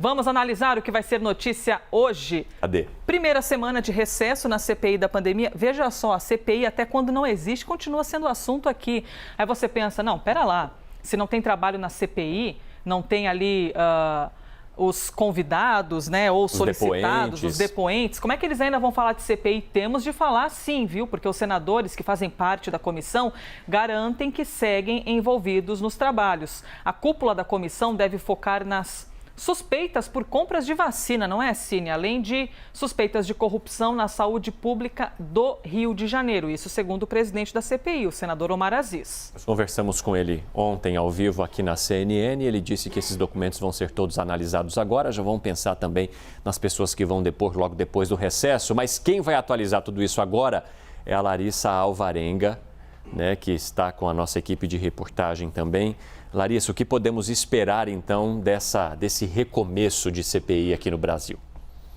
Vamos analisar o que vai ser notícia hoje. Cadê? Primeira semana de recesso na CPI da pandemia. Veja só, a CPI, até quando não existe, continua sendo assunto aqui. Aí você pensa, não, pera lá, se não tem trabalho na CPI, não tem ali os convidados, né, ou solicitados, os depoentes, como é que eles ainda vão falar de CPI? Temos de falar sim, viu? Porque os senadores que fazem parte da comissão garantem que seguem envolvidos nos trabalhos. A cúpula da comissão deve focar nas suspeitas por compras de vacina, não é, Cine? Além de suspeitas de corrupção na saúde pública do Rio de Janeiro. Isso segundo o presidente da CPI, o senador Omar Aziz. Nós conversamos com ele ontem ao vivo aqui na CNN. Ele disse que esses documentos vão ser todos analisados agora. Já vão pensar também nas pessoas que vão depor logo depois do recesso. Mas quem vai atualizar tudo isso agora é a Larissa Alvarenga, né, que está com a nossa equipe de reportagem também. Larissa, o que podemos esperar, então, desse recomeço de CPI aqui no Brasil?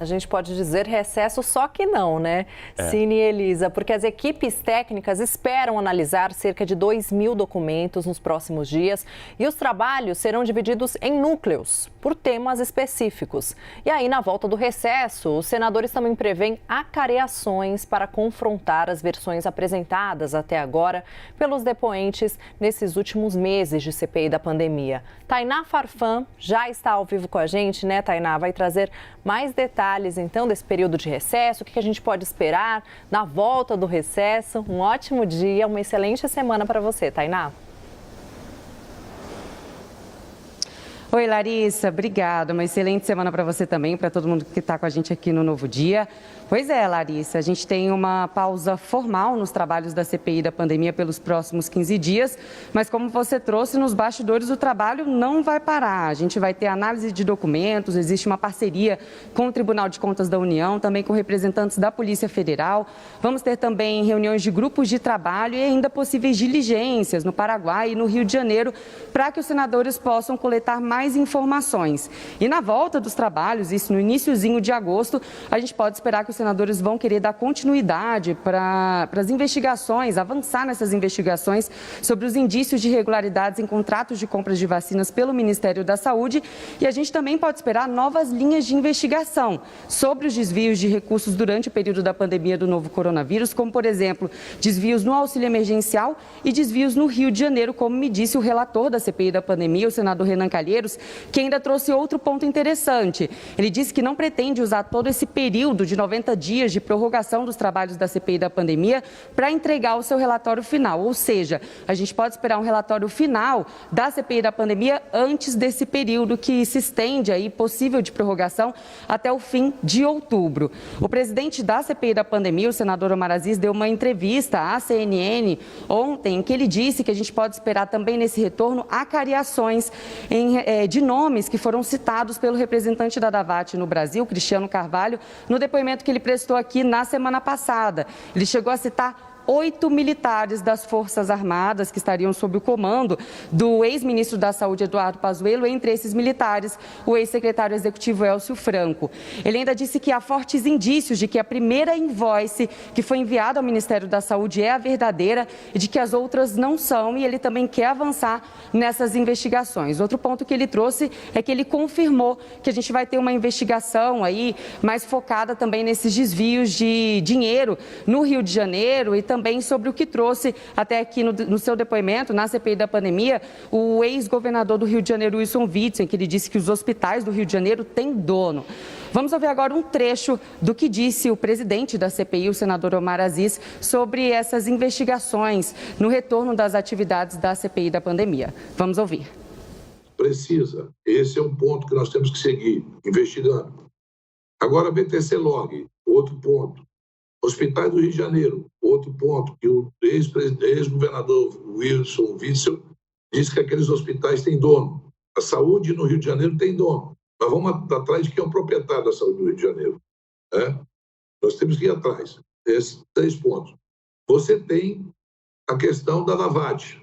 A gente pode dizer recesso, só que não, né, Cine e Elisa? Porque as equipes técnicas esperam analisar cerca de 2.000 documentos nos próximos dias e os trabalhos serão divididos em núcleos, por temas específicos. E aí, na volta do recesso, os senadores também prevêem acareações para confrontar as versões apresentadas até agora pelos depoentes nesses últimos meses de CPI da pandemia. Tainá Farfan já está ao vivo com a gente, né, Tainá? Vai trazer mais detalhes, então, desse período de recesso, o que a gente pode esperar na volta do recesso. Um ótimo dia, uma excelente semana para você, Tainá. Oi, Larissa, obrigada. Uma excelente semana para você também, para todo mundo que está com a gente aqui no Novo Dia. Pois é, Larissa, a gente tem uma pausa formal nos trabalhos da CPI da pandemia pelos próximos 15 dias, mas como você trouxe, nos bastidores o trabalho não vai parar. A gente vai ter análise de documentos, existe uma parceria com o Tribunal de Contas da União, também com representantes da Polícia Federal. Vamos ter também reuniões de grupos de trabalho e ainda possíveis diligências no Paraguai e no Rio de Janeiro, para que os senadores possam coletar mais informações. E na volta dos trabalhos, isso no iniciozinho de agosto, a gente pode esperar que os senadores vão querer dar continuidade para as investigações, avançar nessas investigações sobre os indícios de irregularidades em contratos de compras de vacinas pelo Ministério da Saúde. E a gente também pode esperar novas linhas de investigação sobre os desvios de recursos durante o período da pandemia do novo coronavírus, como, por exemplo, desvios no auxílio emergencial e desvios no Rio de Janeiro, como me disse o relator da CPI da pandemia, o senador Renan Calheiros, que ainda trouxe outro ponto interessante. Ele disse que não pretende usar todo esse período de 90 dias de prorrogação dos trabalhos da CPI da pandemia para entregar o seu relatório final. Ou seja, a gente pode esperar um relatório final da CPI da pandemia antes desse período que se estende aí, possível de prorrogação, até o fim de outubro. O presidente da CPI da pandemia, o senador Omar Aziz, deu uma entrevista à CNN ontem, em que ele disse que a gente pode esperar também nesse retorno acareações de nomes que foram citados pelo representante da Davat no Brasil, Cristiano Carvalho, no depoimento que ele prestou aqui na semana passada. Ele chegou a citar 8 militares das Forças Armadas que estariam sob o comando do ex-ministro da Saúde, Eduardo Pazuello, entre esses militares, o ex-secretário executivo Élcio Franco. Ele ainda disse que há fortes indícios de que a primeira invoice que foi enviada ao Ministério da Saúde é a verdadeira e de que as outras não são, e ele também quer avançar nessas investigações. Outro ponto que ele trouxe é que ele confirmou que a gente vai ter uma investigação aí mais focada também nesses desvios de dinheiro no Rio de Janeiro e também sobre o que trouxe até aqui no seu depoimento, na CPI da pandemia, o ex-governador do Rio de Janeiro, Wilson Witzel, que ele disse que os hospitais do Rio de Janeiro têm dono. Vamos ouvir agora um trecho do que disse o presidente da CPI, o senador Omar Aziz, sobre essas investigações no retorno das atividades da CPI da pandemia. Vamos ouvir. Precisa. Esse é um ponto que nós temos que seguir, investigando. Agora, BTC-Log, outro ponto. Hospitais do Rio de Janeiro, outro ponto, que o ex-governador Wilson Witzel disse que aqueles hospitais têm dono. A saúde no Rio de Janeiro tem dono. Mas vamos atrás de quem é o proprietário da saúde do Rio de Janeiro. Nós temos que ir atrás. Esses 3 pontos. Você tem a questão da Davat.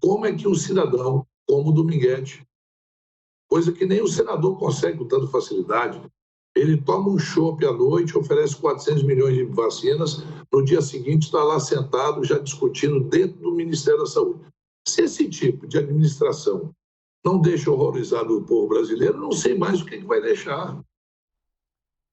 Como é que um cidadão, como o Dominguete, coisa que nem o senador consegue com tanta facilidade, ele toma um chopp à noite, oferece 400 milhões de vacinas, no dia seguinte está lá sentado, já discutindo dentro do Ministério da Saúde. Se esse tipo de administração não deixa horrorizado o povo brasileiro, não sei mais o que vai deixar.